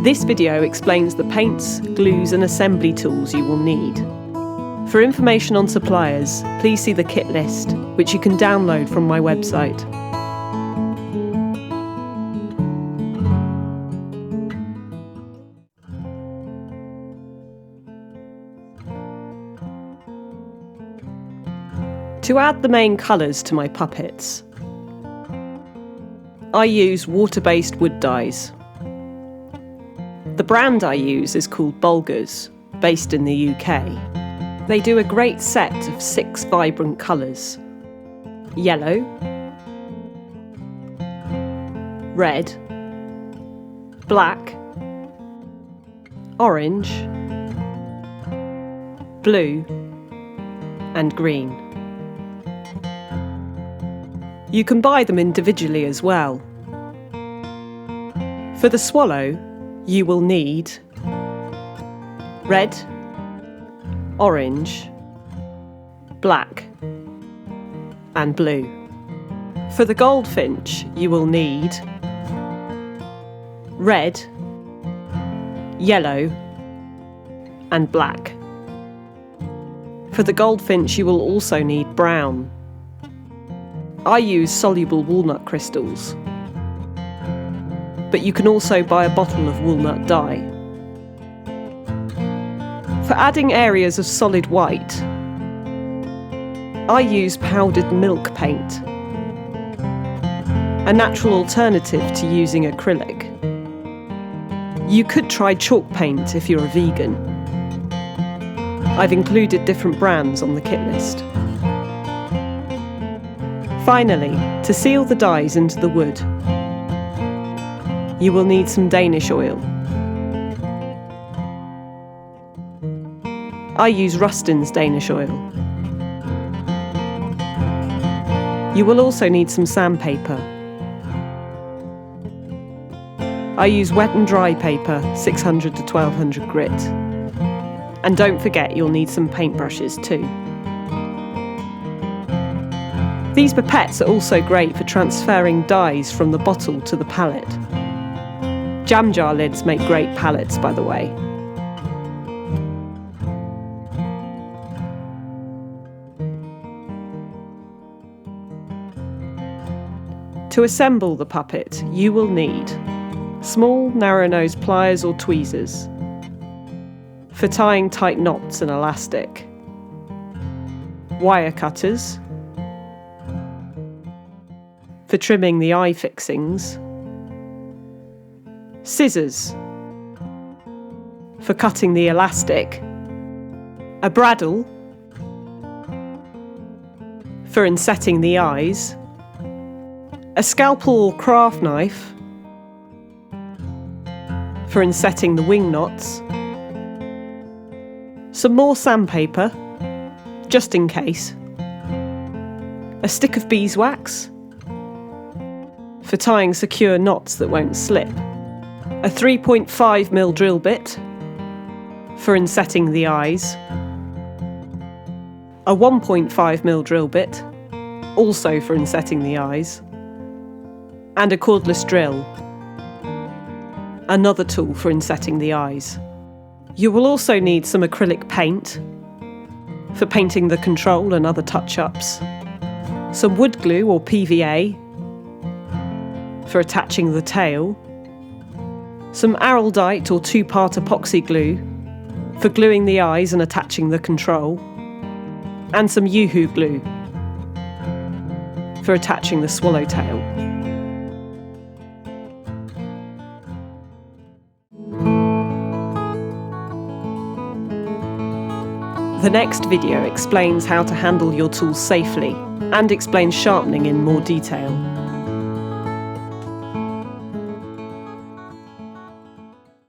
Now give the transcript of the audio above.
This video explains the paints, glues and assembly tools you will need. For information on suppliers, please see the kit list, which you can download from my website. To add the main colours to my puppets, I use water-based wood dyes. The brand I use is called Bulgars, based in the UK. They do a great set of 6 vibrant colours: yellow, red, black, orange, blue and green. You can buy them individually as well. For the swallow, you will need red, orange, black and blue. For the goldfinch, you will need red, yellow and black. For the goldfinch, you will also need brown. I use soluble walnut crystals, but you can also buy a bottle of walnut dye. For adding areas of solid white, I use powdered milk paint, a natural alternative to using acrylic. You could try chalk paint if you're a vegan. I've included different brands on the kit list. Finally, to seal the dyes into the wood, you will need some Danish oil. I use Rustin's Danish oil. You will also need some sandpaper. I use wet and dry paper, 600 to 1200 grit. And don't forget you'll need some paintbrushes too. These pipettes are also great for transferring dyes from the bottle to the palette. Jam jar lids make great palettes, by the way. To assemble the puppet, you will need small, narrow-nosed pliers or tweezers for tying tight knots and elastic, wire cutters for trimming the eye fixings, scissors for cutting the elastic, a bradawl for insetting the eyes, a scalpel or craft knife for insetting the wing knots, some more sandpaper, just in case, a stick of beeswax for tying secure knots that won't slip, a 3.5mm drill bit for insetting the eyes, a 1.5mm drill bit, also for insetting the eyes, and a cordless drill, another tool for insetting the eyes. You will also need some acrylic paint for painting the control and other touch-ups, some wood glue or PVA for attaching the tail, some araldite or 2-part epoxy glue for gluing the eyes and attaching the control, and some Yoo-hoo glue for attaching the swallowtail. The next video explains how to handle your tools safely and explains sharpening in more detail.